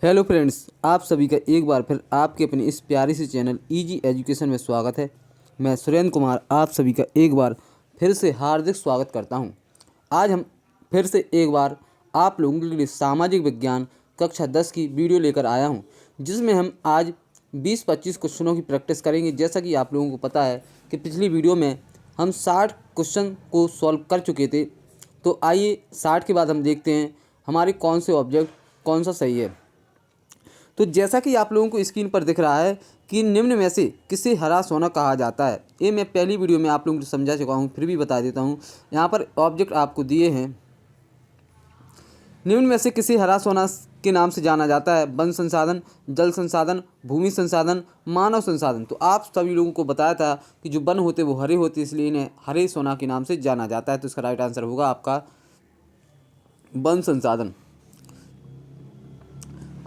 Hello friends, आप सभी का एक बार फिर आपके अपने इस प्यारे से चैनल इजी एजुकेशन में स्वागत है। मैं सुरेंद्र कुमार आप सभी का एक बार फिर से हार्दिक स्वागत करता हूं। आज हम फिर से एक बार आप लोगों के लिए सामाजिक विज्ञान कक्षा 10 की वीडियो लेकर आया हूं, जिसमें हम आज 20-25 क्वेश्चनों की प्रैक्टिस करेंगे। जैसा कि आप लोगों को पता है कि पिछली वीडियो में हम 60 क्वेश्चन को सॉल्व कर चुके थे। तो आइए 60 के बाद हम देखते हैं हमारे कौन से ऑब्जेक्ट कौन सा सही है। तो जैसा कि आप लोगों को स्क्रीन पर दिख रहा है कि निम्न में से किसे हरा सोना कहा जाता है। ये मैं पहली वीडियो में आप लोगों को समझा चुका हूँ, फिर भी बता देता हूँ। यहाँ पर ऑब्जेक्ट आपको दिए हैं। निम्न में से किसे हरा सोना के नाम से जाना जाता है? वन संसाधन, जल संसाधन, भूमि संसाधन, मानव संसाधन। तो आप सभी लोगों को बताया था कि जो वन होते वो हरे होते, इसलिए इन्हें हरे सोना के नाम से जाना जाता है। तो इसका राइट आंसर होगा आपका वन संसाधन।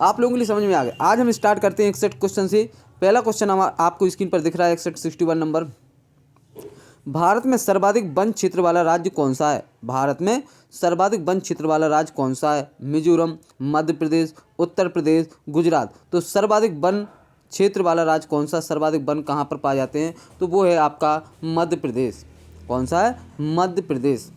आप लोगों के लिए समझ में आ गया। आज हम स्टार्ट करते हैं 61 क्वेश्चन से। पहला क्वेश्चन आपको स्क्रीन पर दिख रहा है 61 नंबर। भारत में सर्वाधिक वन क्षेत्र वाला राज्य कौन सा है? भारत में सर्वाधिक वन क्षेत्र वाला राज्य कौन सा है? मिजोरम, मध्य प्रदेश, उत्तर प्रदेश, गुजरात। तो सर्वाधिक वन क्षेत्र वाला राज्य कौन सा? सर्वाधिक वन कहाँ पर पाए जाते हैं? तो वो है आपका मध्य प्रदेश। कौन सा है? मध्य प्रदेश।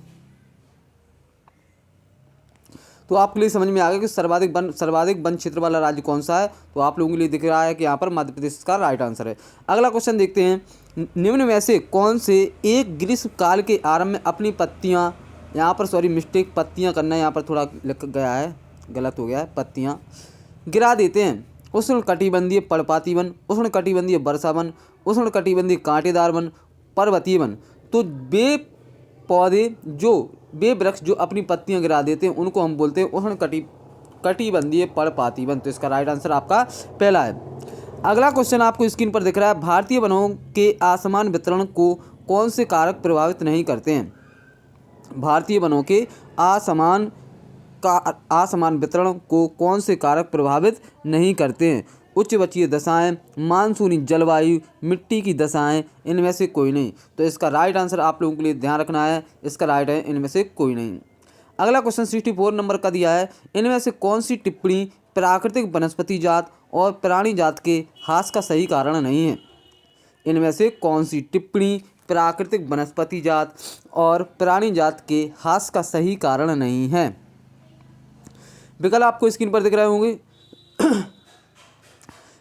तो आपके लिए समझ में आ गया कि सर्वाधिक वन क्षेत्र वाला राज्य कौन सा है। तो आप लोगों के लिए दिख रहा है कि यहाँ पर मध्य प्रदेश का राइट आंसर है। अगला क्वेश्चन देखते हैं। निम्न में से कौन से एक ग्रीष्म काल के आरंभ में अपनी पत्तियाँ, यहाँ पर मिस्टेक, पत्तियाँ करना यहाँ पर थोड़ा लिख गया है, गलत हो गया है, पत्तियाँ गिरा देते हैं? उष्ण कटिबंधीय पर्णपाती वन, उष्ण कटिबंधीय वर्षा वन, उष्ण कटिबंधीय कांटेदार वन, पर्वतीय वन। तो वे वृक्ष जो अपनी पत्तियां गिरा देते हैं उनको हम बोलते हैं उष्ण कटिबंधीय पर्णपाती वन। तो इसका राइट आंसर आपका पहला है। अगला क्वेश्चन आपको स्क्रीन पर दिख रहा है। भारतीय वनों के असमान वितरण को कौन से कारक प्रभावित नहीं करते हैं? भारतीय वनों के असमान वितरण को कौन से कारक प्रभावित नहीं करते हैं? उच्च बचीय दशाएं, मानसूनी जलवायु, मिट्टी की दशाएं, इनमें से कोई नहीं। तो इसका राइट आंसर आप लोगों के लिए ध्यान रखना है, इसका राइट है इनमें से कोई नहीं। अगला क्वेश्चन 64 नंबर का दिया है। इनमें से कौन सी टिप्पणी प्राकृतिक वनस्पति जात और प्राणी जात के ह्रास का सही कारण नहीं है? इनमें से कौन सी टिप्पणी प्राकृतिक वनस्पति जात और प्राणी जात के ह्रास का सही कारण नहीं है? विकल्प आपको स्क्रीन पर दिख रहे होंगे।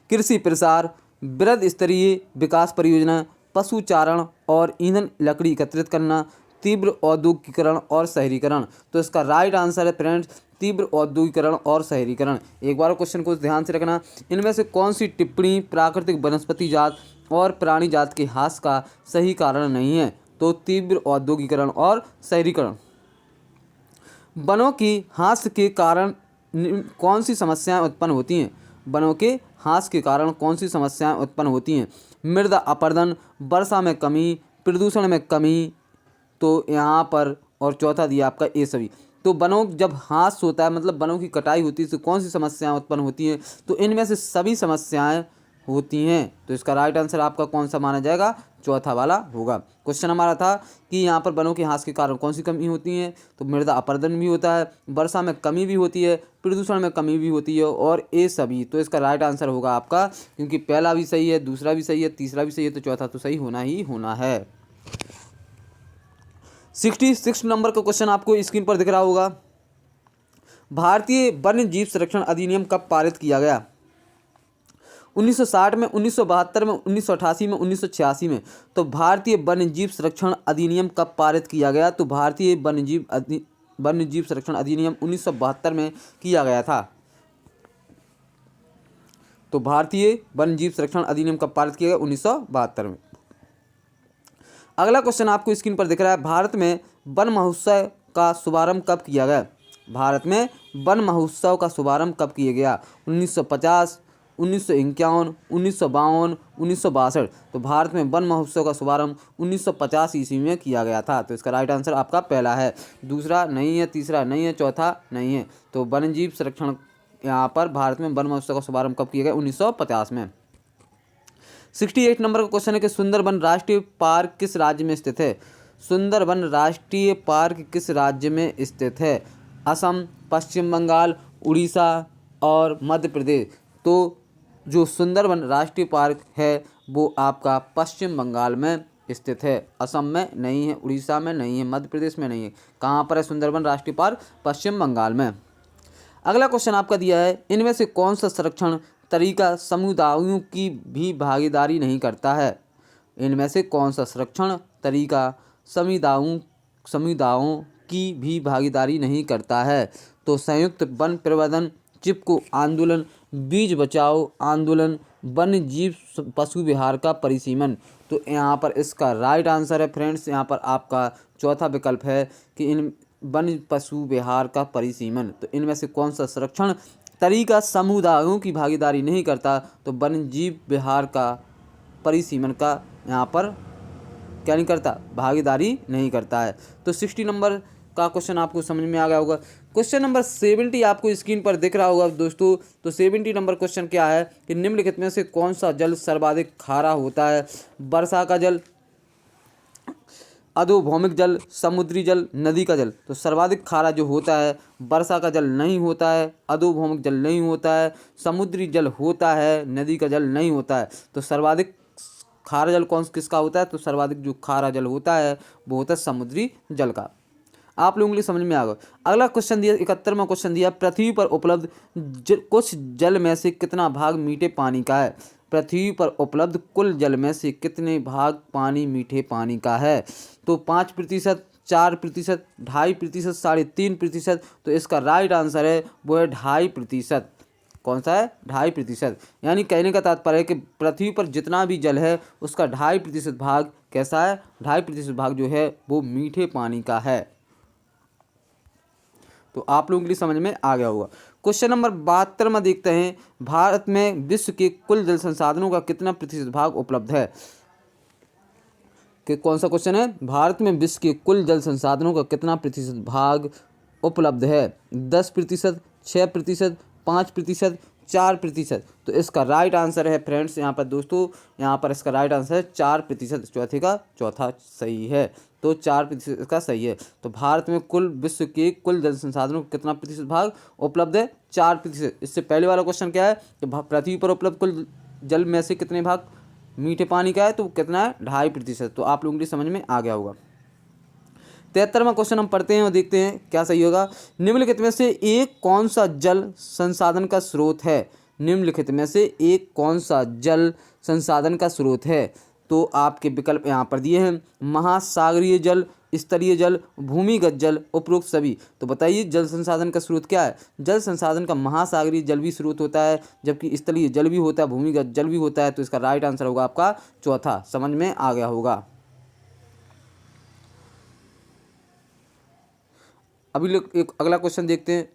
कृषि प्रसार, बृहद स्तरीय विकास परियोजना, पशुचारण और ईंधन लकड़ी एकत्रित करना, तीव्र औद्योगिकरण और शहरीकरण। तो इसका राइट आंसर है फ्रेंड्स तीव्र औद्योगिकरण और शहरीकरण। एक बार क्वेश्चन को ध्यान से रखना। इनमें से कौन सी टिप्पणी प्राकृतिक वनस्पति जात और प्राणी जात के ह्रास का सही कारण नहीं है? तो तीव्र औद्योगिकरण और शहरीकरण। वनों की ह्रास के कारण कौन सी समस्याएं उत्पन्न होती हैं? वनों के ह्रास के कारण कौन सी समस्याएं उत्पन्न होती हैं? मृदा अपरदन, वर्षा में कमी, प्रदूषण में कमी। तो यहाँ पर और चौथा दिया आपका ये सभी। तो वनों जब ह्रास होता है मतलब वनों की कटाई होती है तो कौन सी समस्याएं उत्पन्न होती हैं? तो इनमें से सभी समस्याएं होती हैं। तो इसका राइट आंसर आपका कौन सा माना जाएगा? चौथा वाला होगा। क्वेश्चन हमारा था कि यहाँ पर वनों के ह्रास के कारण कौन सी कमी होती है? तो मृदा अपरदन भी होता है, वर्षा में कमी भी होती है, प्रदूषण में कमी भी होती है और ये सभी। तो इसका राइट आंसर होगा आपका, क्योंकि पहला भी सही है, दूसरा भी सही है, तीसरा भी सही है, तो चौथा तो सही होना ही होना है। 66 नंबर का क्वेश्चन आपको स्क्रीन पर दिख रहा होगा। भारतीय वन्य जीव संरक्षण अधिनियम कब पारित किया गया? 1960 में, 1972 में, 1988 में, 1986 में। तो भारतीय वन्य जीव संरक्षण अधिनियम कब पारित किया गया? तो भारतीय वन्य जीव संरक्षण अधिनियम 1972 में किया गया था। तो भारतीय वन्य जीव संरक्षण अधिनियम कब पारित किया गया? 1972 में। अगला क्वेश्चन आपको स्क्रीन पर दिख रहा है। भारत में वन महोत्सव का शुभारंभ कब किया गया? भारत में वन महोत्सव का शुभारंभ कब किया गया? 1950, 1951, 1952, 1962। तो भारत में वन महोत्सव का शुभारंभ 1950 ईस्वी में किया गया था। तो इसका राइट आंसर आपका पहला है। दूसरा नहीं है, तीसरा नहीं है, चौथा नहीं है। तो वन्य जीव संरक्षण यहाँ पर भारत में वन महोत्सव का शुभारंभ कब किया गया? 1950 में। 68 नंबर का क्वेश्चन है कि सुंदरबन राष्ट्रीय पार्क किस राज्य में स्थित है? सुंदरबन राष्ट्रीय पार्क किस राज्य में स्थित है? असम, पश्चिम बंगाल, उड़ीसा, और मध्य प्रदेश। तो जो सुंदरबन राष्ट्रीय पार्क है वो आपका पश्चिम बंगाल में स्थित है, असम में नहीं है, उड़ीसा में नहीं है, मध्य प्रदेश में नहीं है। कहाँ पर है सुंदरबन राष्ट्रीय पार्क? पश्चिम बंगाल में। अगला क्वेश्चन आपका दिया है, इनमें से कौन सा संरक्षण तरीका समुदायों की भी भागीदारी नहीं करता है? इनमें से कौन सा संरक्षण तरीका समुदायों की भी भागीदारी नहीं करता है? तो संयुक्त वन प्रबंधन, चिपको आंदोलन, बीज बचाओ आंदोलन, वन्य जीव पशु विहार का परिसीमन। तो यहाँ पर इसका राइट आंसर है फ्रेंड्स, यहाँ पर आपका चौथा विकल्प है कि इन वन्य पशु विहार का परिसीमन। तो इनमें से कौन सा संरक्षण तरीका समुदायों की भागीदारी नहीं करता? तो वन्य जीव विहार का परिसीमन का यहाँ पर क्या नहीं करता? भागीदारी नहीं करता है। तो 60 नंबर का क्वेश्चन आपको समझ में आ गया होगा। क्वेश्चन नंबर 70 आपको स्क्रीन पर दिख रहा होगा दोस्तों। तो 70 नंबर क्वेश्चन क्या है कि निम्नलिखित में से कौन सा जल सर्वाधिक खारा होता है? वर्षा का जल, अधोभौमिक जल, समुद्री जल, नदी का जल। तो सर्वाधिक खारा जो होता है वर्षा का जल नहीं होता है, अधोभौमिक जल नहीं होता है, समुद्री जल होता है, नदी का जल नहीं होता है। तो सर्वाधिक खारा जल कौन किसका होता है? तो सर्वाधिक जो खारा जल होता है वो होता है समुद्री जल का। आप लोगों के लिए समझ में आ गया। अगला क्वेश्चन दिया 71वां क्वेश्चन दिया, पृथ्वी पर उपलब्ध कुछ जल में से कितना भाग मीठे पानी का है? पृथ्वी पर उपलब्ध कुल जल में से कितने भाग पानी मीठे पानी का है? तो 5%, 4%, 2.5%, 3.5%। तो इसका राइट आंसर है वो है 2.5%। कौन सा है? 2.5%। यानी कहने का तात्पर्य है कि पृथ्वी पर जितना भी जल है उसका 2.5% भाग कैसा है? 2.5% भाग जो है वो मीठे पानी का है। तो आप लोगों के लिए समझ में आ गया होगा। क्वेश्चन नंबर 72 में देखते हैं, भारत में विश्व के कुल जल संसाधनों का कितना प्रतिशत भाग उपलब्ध है? कि कौन सा क्वेश्चन है? भारत में विश्व के कुल जल संसाधनों का कितना प्रतिशत भाग उपलब्ध है? 10%, 6%, 5%, 4%। तो इसका राइट आंसर है फ्रेंड्स यहाँ पर दोस्तों, यहाँ पर इसका राइट आंसर है 4%। चौथे का चौथा सही है। तो 4% इसका सही है। तो भारत में कुल विश्व के कुल जल संसाधनों का कितना प्रतिशत भाग उपलब्ध है? 4%। इससे पहले वाला क्वेश्चन क्या है कि पृथ्वी पर उपलब्ध कुल जल में से कितने भाग मीठे पानी का है? तो कितना है? 2.5%। तो आप लोगों के लिए समझ में आ गया होगा। 73वां क्वेश्चन हम पढ़ते हैं और देखते हैं क्या सही होगा। निम्नलिखित में से एक कौन सा जल संसाधन का स्रोत है? निम्नलिखित में से एक कौन सा जल संसाधन का स्रोत है? तो आपके विकल्प यहाँ पर दिए हैं, महासागरीय जल, स्तरीय जल, भूमिगत जल, उपरोक्त सभी। तो बताइए जल संसाधन का स्रोत क्या है? जल संसाधन का महासागरीय जल भी स्रोत होता है, जबकि स्तरीय जल भी होता है, भूमिगत जल भी होता है। तो इसका राइट आंसर होगा आपका चौथा। समझ में आ गया होगा। अभी लोग एक अगला क्वेश्चन देखते हैं।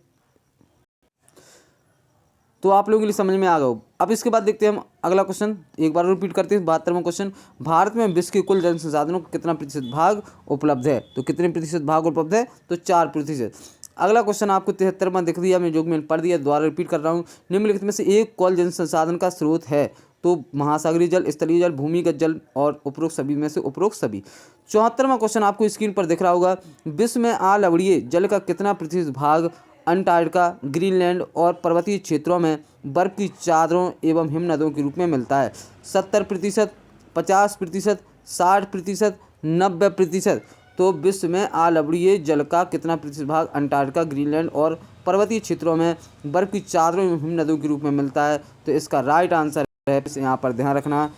तो आप लोगों के लिए समझ में आ गया। अब इसके बाद देखते हैं हम अगला क्वेश्चन, एक बार रिपीट करते हैं। 72वां क्वेश्चन, भारत में विश्व के कुल जल संसाधनों का कितना प्रतिशत भाग उपलब्ध है? तो कितने प्रतिशत भाग उपलब्ध है? तो 4%। अगला क्वेश्चन आपको 73वां दिख दिया, मैं जो मैंने पढ़ दिया दोबारा रिपीट कर रहा हूँ। निम्नलिखित में से एक कौन जल संसाधन का स्रोत है? तो महासागरीय जल, स्तरीय जल, भूमिगत जल और उपरोक्त सभी में से उपरोक्त सभी। 74वां क्वेश्चन आपको स्क्रीन पर दिख रहा होगा, विश्व में अलवणीय जल का कितना प्रतिशत भाग अंटार्कटिका, ग्रीनलैंड और पर्वतीय क्षेत्रों में बर्फ की चादरों एवं हिमनदों के रूप में मिलता है? 70%, 50%, 60%, 90%। तो विश्व में अलवणीय जल का कितना प्रतिशत भाग अंटार्कटिका, ग्रीनलैंड और पर्वतीय क्षेत्रों में बर्फ की चादरों एवं हिमनदों के रूप में मिलता है? तो इसका राइट आंसर है, यहाँ पर ध्यान रखना,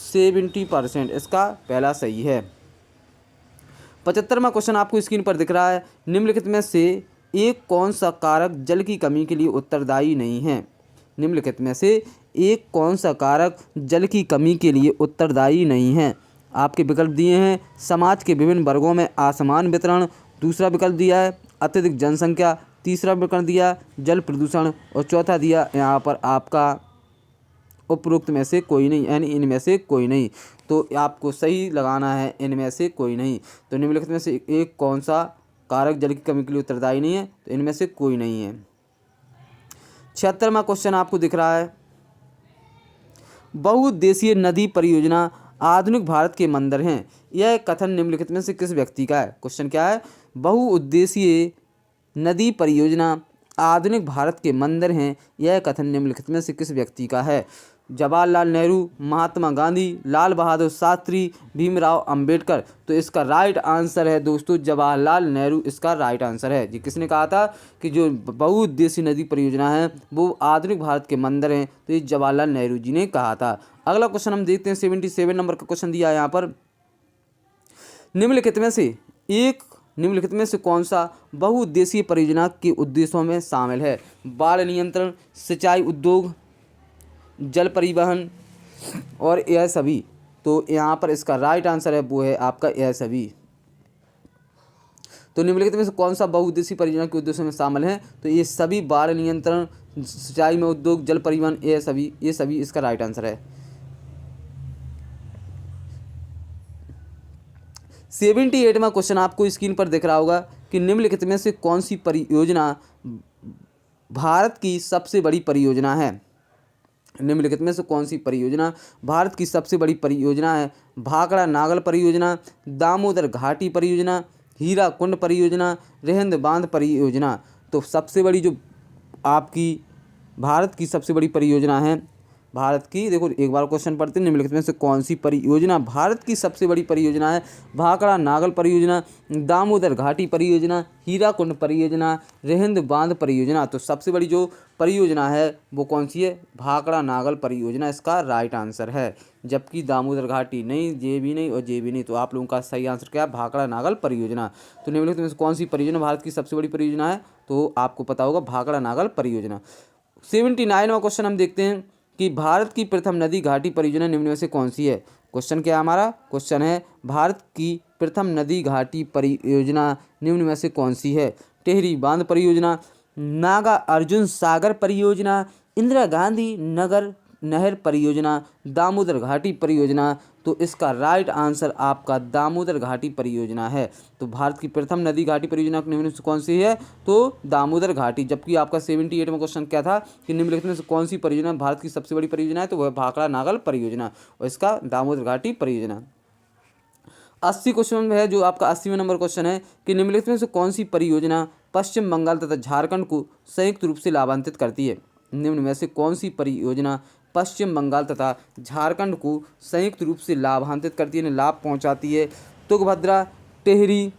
70%। इसका पहला सही है। 75वां क्वेश्चन आपको स्क्रीन पर दिख रहा है, निम्नलिखित में से एक कौन सा कारक जल की कमी के लिए उत्तरदायी नहीं है? निम्नलिखित में से एक कौन सा कारक जल की कमी के लिए उत्तरदायी नहीं है? आपके विकल्प दिए हैं, समाज के विभिन्न वर्गों में असमान वितरण, दूसरा विकल्प दिया है अत्यधिक जनसंख्या, तीसरा विकल्प दिया जल प्रदूषण और चौथा दिया यहाँ पर आपका उपरोक्त में से कोई नहीं, यानी इनमें से कोई नहीं। तो आपको सही लगाना है इनमें से कोई नहीं। तो निम्नलिखित में से एक कौन सा कारक जल की कमी के लिए उत्तरदायी नहीं है? तो इनमें से कोई नहीं है। 76वां क्वेश्चन आपको दिख रहा है, बहुउद्देशीय नदी परियोजना आधुनिक भारत के मंदिर हैं, यह कथन निम्नलिखित में से किस व्यक्ति का है? क्वेश्चन क्या है? बहुउद्देशीय नदी परियोजना आधुनिक भारत के मंदिर हैं, यह कथन निम्नलिखित में से किस व्यक्ति का है? जवाहरलाल नेहरू, महात्मा गांधी, लाल बहादुर शास्त्री, भीमराव अंबेडकर। तो इसका राइट आंसर है दोस्तों जवाहरलाल नेहरू, इसका राइट आंसर है। जी किसने कहा था कि जो बहुउद्देशीय नदी परियोजना है वो आधुनिक भारत के मंदिर हैं, तो ये जवाहरलाल नेहरू जी ने कहा था। अगला क्वेश्चन हम देखते हैं, 77 नंबर का क्वेश्चन दिया है यहाँ पर। निम्नलिखित में से कौन सा बहुउद्देशीय परियोजना के उद्देश्यों में शामिल है? बाढ़ नियंत्रण, सिंचाई उद्योग, जल परिवहन और यह सभी। तो यहाँ पर इसका राइट आंसर है वो है आपका यह सभी। तो निम्नलिखित में से कौन सा बहुउद्देशीय परियोजना के उद्देश्यों में शामिल है? तो ये सभी, बाढ़ नियंत्रण, सिंचाई में उद्योग, जल परिवहन, ये सभी इसका राइट आंसर है। 78वां क्वेश्चन आपको स्क्रीन पर दिख रहा होगा कि निम्नलिखित में से कौन सी परियोजना भारत की सबसे बड़ी परियोजना है? निम्नलिखित में से कौन सी परियोजना भारत की सबसे बड़ी परियोजना है? भाखड़ा नागल परियोजना, दामोदर घाटी परियोजना, हीरा कुंड परियोजना, रिहंद बांध परियोजना। तो सबसे बड़ी जो आपकी भारत की सबसे बड़ी परियोजना है, भारत की, देखो एक बार क्वेश्चन पढ़ते हैं, निम्नलिखित में से कौन सी परियोजना भारत की सबसे बड़ी परियोजना है? भाखड़ा नागल परियोजना, दामोदर घाटी परियोजना, हीरा कुंड परियोजना, रिहंद बांध परियोजना। तो सबसे बड़ी जो परियोजना है वो कौन सी है? भाखड़ा नागल परियोजना इसका राइट आंसर है, जबकि दामोदर घाटी नहीं, जे भी नहीं और जे भी नहीं। तो आप लोगों का सही आंसर क्या है? भाखड़ा नागल परियोजना। तो निम्नलिखित में से कौन सी परियोजना भारत की सबसे बड़ी परियोजना है? तो आपको पता होगा भाखड़ा नागल परियोजना। 79वां क्वेश्चन हम देखते हैं कि भारत की प्रथम नदी घाटी परियोजना निम्न में से कौन सी है? क्वेश्चन क्या है हमारा? क्वेश्चन है भारत की प्रथम नदी घाटी परियोजना निम्न में से कौन सी है? टिहरी बांध परियोजना, नागा अर्जुन सागर परियोजना, इंदिरा गांधी नगर नहर परियोजना, दामोदर घाटी परियोजना। तो इसका राइट आंसर आपका दामोदर घाटी परियोजना है। तो भारत की प्रथम नदी घाटी परियोजना निम्न से कौन सी है? तो दामोदर घाटी। जबकि आपका 78वां क्वेश्चन क्या था कि निम्नलिखित में से कौन सी परियोजना भारत की सबसे बड़ी परियोजना है? तो वह भाखड़ा नागल परियोजना और इसका दामोदर घाटी परियोजना। 80 क्वेश्चन में है जो आपका 80वां नंबर क्वेश्चन है कि निम्नलिखित में से कौन सी परियोजना पश्चिम बंगाल तथा झारखंड को संयुक्त रूप से लाभान्वित करती है? निम्न में से कौन सी परियोजना पश्चिम बंगाल तथा झारखंड को संयुक्त रूप से लाभान्वित करती है, लाभ पहुंचाती है? तुंगभद्रा, टिहरी,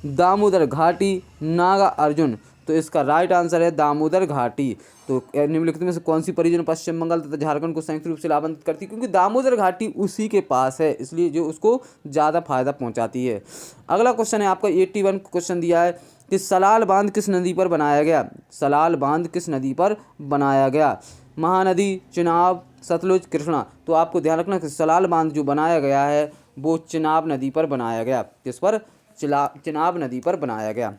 दामोदर घाटी, नागा अर्जुन। तो इसका राइट आंसर है दामोदर घाटी। तो निम्नलिखित में से कौन सी परियोजना पश्चिम बंगाल तथा झारखंड को संयुक्त रूप से लाभान्वित करती है? क्योंकि दामोदर घाटी उसी के पास है, इसलिए जो उसको ज़्यादा फायदा पहुंचाती है। अगला क्वेश्चन है आपका 81 क्वेश्चन दिया है कि सलाल बांध किस नदी पर बनाया गया? सलाल बांध किस नदी पर बनाया गया? महानदी, चिनाब, सतलुज, कृष्णा। तो आपको ध्यान रखना कि सलाल बांध जो बनाया गया है वो चिनाब नदी पर बनाया गया। किस पर? चिनाब नदी पर बनाया गया।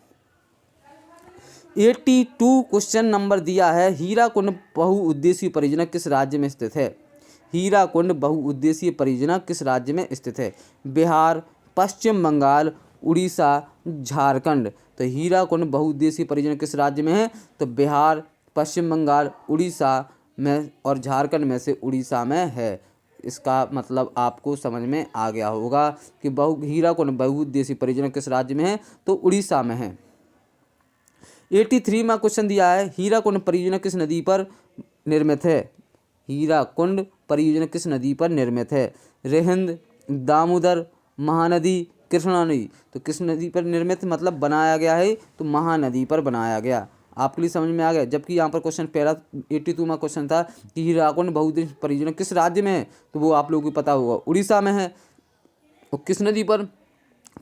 82 क्वेश्चन नंबर दिया है, हीराकुंड बहुउद्देशीय परियोजना किस राज्य में स्थित है? हीराकुंड बहुउद्देशीय परियोजना किस राज्य में स्थित है? बिहार, पश्चिम बंगाल, उड़ीसा, झारखंड। तो हीराकुंड बहुउद्देशीय परियोजना किस राज्य में है? तो बिहार, पश्चिम बंगाल, उड़ीसा में और झारखंड में से उड़ीसा में है। इसका मतलब आपको समझ में आ गया होगा कि हीराकुंड बहुउद्देशीय परियोजना किस राज्य में है? तो उड़ीसा में है। 83वां क्वेश्चन दिया है, हीराकुंड परियोजना किस नदी पर निर्मित है? हीराकुंड परियोजना किस नदी पर निर्मित है? रिहंद, दामोदर, महानदी, कृष्णा नदी। तो किस नदी पर निर्मित मतलब बनाया गया है? तो महानदी पर बनाया गया। आपके लिए समझ में आ गया। जबकि यहाँ पर क्वेश्चन पहला 82वां क्वेश्चन था कि हीराकुंड बहुउद्देशीय परियोजना किस राज्य में है? तो वो आप लोगों को पता होगा उड़ीसा में है। और किस नदी पर?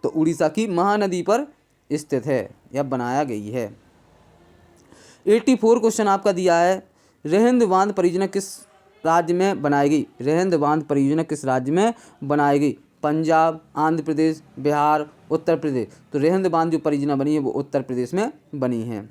तो उड़ीसा की महानदी पर स्थित है या बनाया गई है। 84 क्वेश्चन आपका दिया है, रिहंद बांध परियोजना किस राज्य में बनाई गई? रिहंद बांध परियोजना किस राज्य में बनाई गई? पंजाब, आंध्र प्रदेश, बिहार, उत्तर प्रदेश। तो रिहंद बांध जो परियोजना बनी है वो उत्तर प्रदेश में बनी है।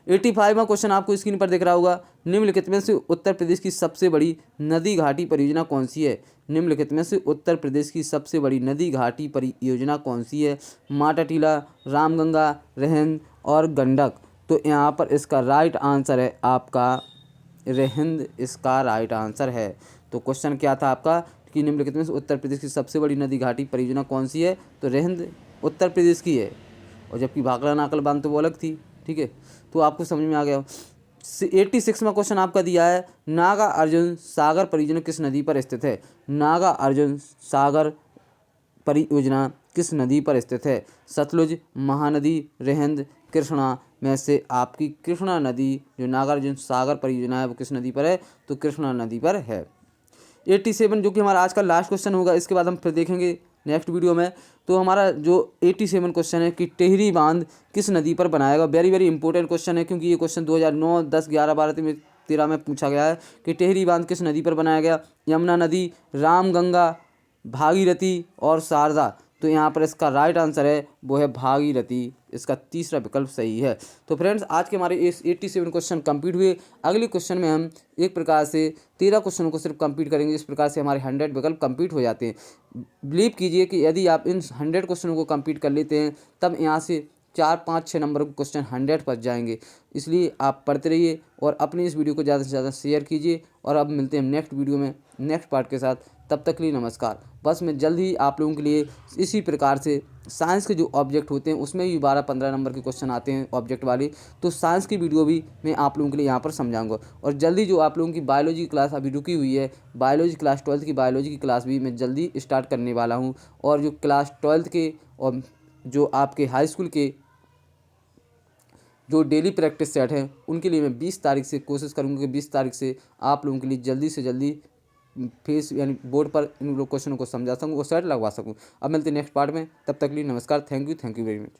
85वां क्वेश्चन आपको स्क्रीन पर दिख रहा होगा, निम्नलिखित में से उत्तर प्रदेश की सबसे बड़ी नदी घाटी परियोजना कौन सी है? निम्नलिखित में से उत्तर प्रदेश की सबसे बड़ी नदी घाटी परियोजना कौन सी है? माटा टीला, रामगंगा, रिहंद और गंडक। तो यहाँ पर इसका राइट आंसर है आपका रिहंद, इसका राइट आंसर है। तो क्वेश्चन क्या था आपका कि निम्नलिखित में से उत्तर प्रदेश की सबसे बड़ी नदी घाटी परियोजना कौन सी है? तो रिहंद उत्तर प्रदेश की है। और जबकि भाखड़ा नाकल बांध तो वो अलग थी। ठीक है, तो आपको समझ में आ गया। 86वां क्वेश्चन आपका दिया है, नागा अर्जुन सागर परियोजना किस नदी पर स्थित है। नागा अर्जुन सागर परियोजना किस नदी पर स्थित है। सतलुज, महानदी, रिहंद, कृष्णा में से आपकी कृष्णा नदी जो नागार्जुन सागर परियोजना है वो किस नदी पर है, तो कृष्णा नदी पर है। 87 जो कि हमारा आज का लास्ट क्वेश्चन होगा, इसके बाद हम फिर देखेंगे नेक्स्ट वीडियो में। तो हमारा जो 87 क्वेश्चन है कि टेहरी बांध किस नदी पर बनाएगा। वेरी वेरी इंपॉर्टेंट क्वेश्चन है, क्योंकि ये क्वेश्चन 2009, 10, 11, 12, 13 में पूछा गया है कि टेहरी बांध किस नदी पर बनाया गया। यमुना नदी, रामगंगा, भागीरथी और शारदा। तो यहाँ पर इसका राइट आंसर है वो है भागीरथी, इसका तीसरा विकल्प सही है। तो फ्रेंड्स आज के हमारे इस 87 क्वेश्चन कंप्लीट हुए। अगले क्वेश्चन में हम एक प्रकार से 13 क्वेश्चनों को सिर्फ कंप्लीट करेंगे। इस प्रकार से हमारे 100 विकल्प कंप्लीट हो जाते हैं। बिलीव कीजिए कि यदि आप इन 100 क्वेश्चनों को कंप्लीट कर लेते हैं तब यहाँ से 4, 5, 6 नंबर के क्वेश्चन 100 पर जाएंगे। इसलिए आप पढ़ते रहिए और अपनी इस वीडियो को ज़्यादा से ज़्यादा शेयर कीजिए। और अब मिलते हैं नेक्स्ट वीडियो में नेक्स्ट पार्ट के साथ, तब तक के लिए नमस्कार। बस मैं जल्द ही आप लोगों के लिए इसी प्रकार से साइंस के जो ऑब्जेक्ट होते हैं उसमें भी 12-15 नंबर के क्वेश्चन आते हैं ऑब्जेक्ट वाले, तो साइंस की वीडियो भी मैं आप लोगों के लिए यहाँ पर समझाऊंगा। और जल्दी जो आप लोगों की बायोलॉजी क्लास अभी रुकी हुई है, बायोलॉजी क्लास 12th की बायोलॉजी की क्लास भी मैं जल्दी स्टार्ट करने वाला हूँ। और जो क्लास 12th के और जो आपके हाई स्कूल के जो डेली प्रैक्टिस सेट हैं उनके लिए मैं 20 तारीख से कोशिश करूँगा कि 20 तारीख से आप लोगों के लिए जल्दी से जल्दी फेस यानी बोर्ड पर इन लोग क्वेश्चनों को समझा सकूँ और सेट लगवा सकूँ। अब मिलते हैं नेक्स्ट पार्ट में, तब तक के लिए नमस्कार। Thank you very much.